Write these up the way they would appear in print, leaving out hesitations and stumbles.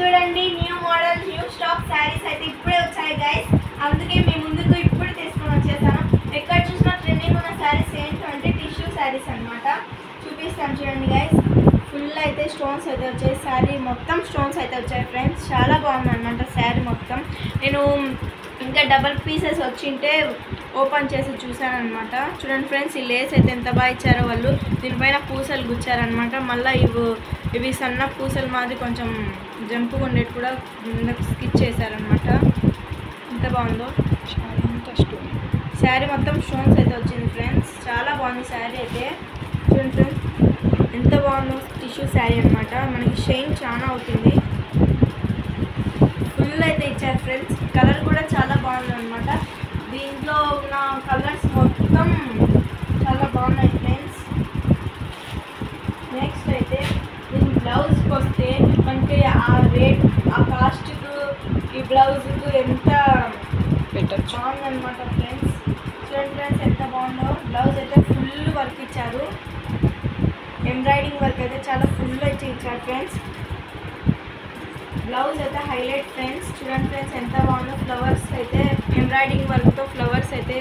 చూడండి new model new stock saris అయితే ఇప్పుడే వచ్చాయి గైస్. అందుకే మీ ముందుకు ఇప్పుడు తీసుకొని వచ్చేసాను. ఎక్కడ చూసినా ట్రెండింగ్ ఉన్న శారీస్ ఏంటంటే టిష్యూ శారీస్ అన్నమాట. చూపిస్తాను చూడండి గైస్. ఫుల్ అయితే స్టోన్స్ అయితే వచ్చాయి. శారీ మొత్తం స్టోన్స్ అయితే వచ్చాయి ఫ్రెండ్స్. చాలా బాగుంది అనమాట శారీ మొత్తం. నేను ఇంకా డబల్ పీసెస్ వచ్చింటే ఓపెన్ చేసి చూసాను అనమాట. చూడండి ఫ్రెండ్స్, ఈ లేస్ అయితే ఎంత బాగా ఇచ్చారో వాళ్ళు. దీనిపైన పూసలు గుచ్చారనమాట. మళ్ళీ ఇవి సన్న పూసలు మాది కొంచెం జంపుగా ఉండేది కూడా స్కిచ్ చేశారనమాట. ఎంత బాగుందో శారీ అంతా స్టోన్. శారీ మొత్తం స్టోన్స్ అయితే వచ్చింది ఫ్రెండ్స్. చాలా బాగుంది శారీ అయితే. చూడండి ఫ్రెండ్స్ ఎంత బాగుందో. టిష్యూ శారీ అనమాట. మనకి షైన్ చాలా అవుతుంది. ఫుల్ అయితే ఇచ్చారు ఫ్రెండ్స్. కలర్ కూడా చాలా బాగుంది అనమాట. దీంట్లో ఉన్న కలర్స్ మొత్తం చాలా బాగున్నాయి ఫ్రెండ్స్. నెక్స్ట్ అయితే దీని బ్లౌజ్కి వస్తే మనకి ఆ రేట్ ఆ కాస్ట్కు ఈ బ్లౌజ్కు ఎంత బాగుందనమాట ఫ్రెండ్స్. చూడండి ఫ్రెండ్స్ ఎంత బాగుందో. బ్లౌజ్ అయితే ఫుల్ వర్క్ ఇచ్చారు. ఎంబ్రాయిడింగ్ వర్క్ అయితే చాలా ఫుల్ అయితే ఇచ్చారు ఫ్రెండ్స్. బ్లౌజ్ అయితే హైలైట్ ఫ్రెండ్స్. చూడండి ఫ్రెండ్స్ ఎంత బాగుందో. ఫ్లవర్స్ అయితే ఎంబ్రాయిడింగ్ వర్క్తో ఫ్లవర్స్ అయితే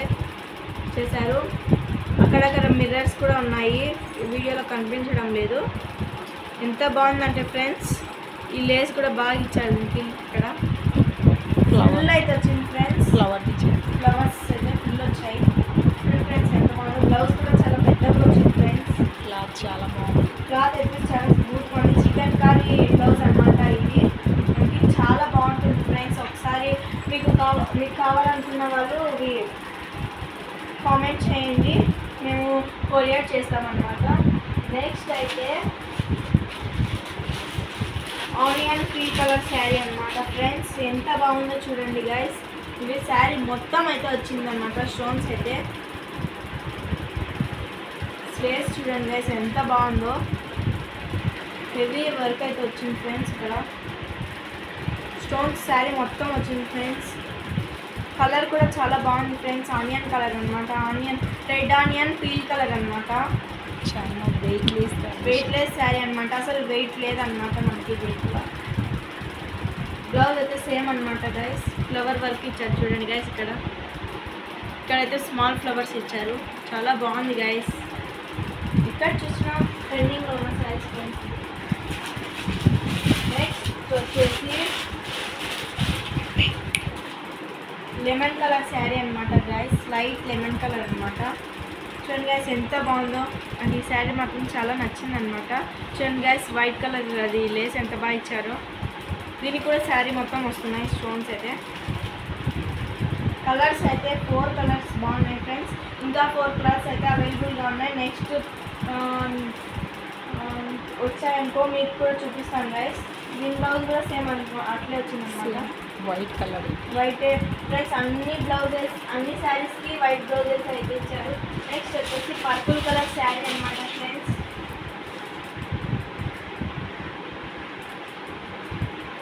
చేశారు. అక్కడక్కడ మిర్రర్స్ కూడా ఉన్నాయి, వీడియోలో కనిపించడం లేదు. ఎంత బాగుందంటే ఫ్రెండ్స్, ఈ లేస్ కూడా బాగా ఇచ్చారు దీనికి. ఇక్కడ ఫుల్ అయితే వచ్చింది ఫ్రెండ్స్. ఫ్లవర్స్ అయితే ఫుల్ వచ్చాయి. చూడండి ఫ్రెండ్స్ ఎంత బాగుంది. బ్లౌజ్ కూడా చాలా పెద్దగా వచ్చింది ఫ్రెండ్స్. క్లాత్ చాలా బాగుంది. క్లాత్ అయితే చాలా స్మూత్ ఉంది. చికెన్ కర్రీ బ్లౌజ్ అనమాట ఇది. మనకి చాలా బాగుంటుంది ఫ్రెండ్స్. ఒకసారి మీకు కావాలనుకున్న వాళ్ళు ఇవి కామెంట్ చేయండి, మేము కొరియర్ చేస్తామన్నమాట. నెక్స్ట్ అయితే ఆనియన్ క్రీమ్ కలర్ శారీ అనమాట ఫ్రెండ్స్. ఎంత బాగుందో చూడండి గైస్. ఇది శారీ మొత్తం అయితే వచ్చిందన్నమాట. స్టోన్స్ అయితే స్లేస్ చూడండి గైస్ ఎంత బాగుందో. హెవీ వర్క్ అయితే వచ్చింది ఫ్రెండ్స్. ఇక్కడ స్టోన్స్ శారీ మొత్తం వచ్చింది ఫ్రెండ్స్. కలర్ కూడా చాలా బాగుంది ఫ్రెండ్స్. ఆనియన్ కలర్ అనమాట. రెడ్ ఆనియన్ పీల్ కలర్ అనమాట. చాలా వెయిట్లెస్ శారీ అనమాట. అసలు వెయిట్ లేదనమాట మనకి వెయిట్గా. బ్లౌజ్ అయితే సేమ్ అనమాట గైస్. ఫ్లవర్ వర్క్ ఇచ్చారు చూడండి గైస్. ఇక్కడైతే స్మాల్ ఫ్లవర్స్ ఇచ్చారు. చాలా బాగుంది గైస్. ఇక్కడ చూసిన ట్రెండింగ్లో ఉన్న శారీస్ ఫ్రెండ్స్. నెక్స్ట్ వచ్చేసి లెమన్ కలర్ శారీ అనమాట గైస్. లైట్ లెమన్ కలర్ అనమాట. చూడండి గైస్ ఎంత బాగుందో. అండ్ ఈ శారీ మాత్రం చాలా నచ్చింది అనమాట. చూడండి గైస్ వైట్ కలర్ అది లేస్ ఎంత బాగా ఇచ్చారో. దీనికి కూడా శారీ మొత్తం వస్తున్నాయి స్టోన్స్ అయితే. కలర్స్ అయితే 4 కలర్స్ బాగున్నాయి ఫ్రెండ్స్. ఇంకా 4 కలర్స్ అయితే అవైలబుల్గా ఉన్నాయి. నెక్స్ట్ వచ్చాయనుకో మీకు కూడా చూపిస్తాను గైస్. దీని బ్లౌజ్ కూడా సేమ్ అనుకో అట్లే వచ్చిందనమాట. White colour white friends. అన్ని శారీస్కి వైట్ బ్లౌజెస్ అయితే ఇచ్చారు. నెక్స్ట్ వచ్చేసి పర్పుల్ కలర్ శారీ అనమాట ఫ్రెండ్స్.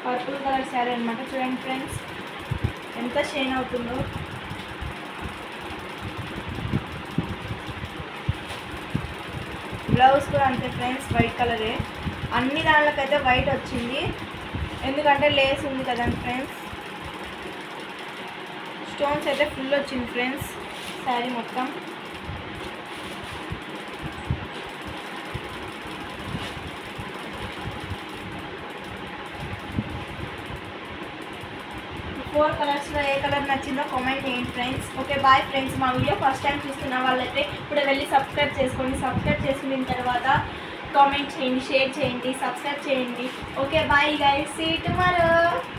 పర్పుల్ కలర్ శారీ అనమాట. చూడండి ఫ్రెండ్స్ ఎంత షైన్ అవుతుందో. బ్లౌజ్ కూడా అంతే ఫ్రెండ్స్, వైట్ కలరే. అన్ని దానిలోకైతే వైట్ వచ్చింది, ఎందుకంటే లేస్ ఉంది కదండి ఫ్రెండ్స్. స్టోన్స్ అయితే ఫుల్ వచ్చింది ఫ్రెండ్స్ శారీ మొత్తం. ఈ 4 కలర్స్లో ఏ కలర్ నచ్చిందో కామెంట్ చేయండి ఫ్రెండ్స్. Okay bye friends. మా వీడియో ఫస్ట్ టైం చూస్తున్న వాళ్ళైతే ఇప్పుడు వెళ్ళి సబ్స్క్రైబ్ చేసుకోండి. సబ్స్క్రైబ్ చేసుకున్న తర్వాత కామెంట్ చేయండి, షేర్ చేయండి, సబ్స్క్రైబ్ చేయండి. Okay bye guys, see you tomorrow.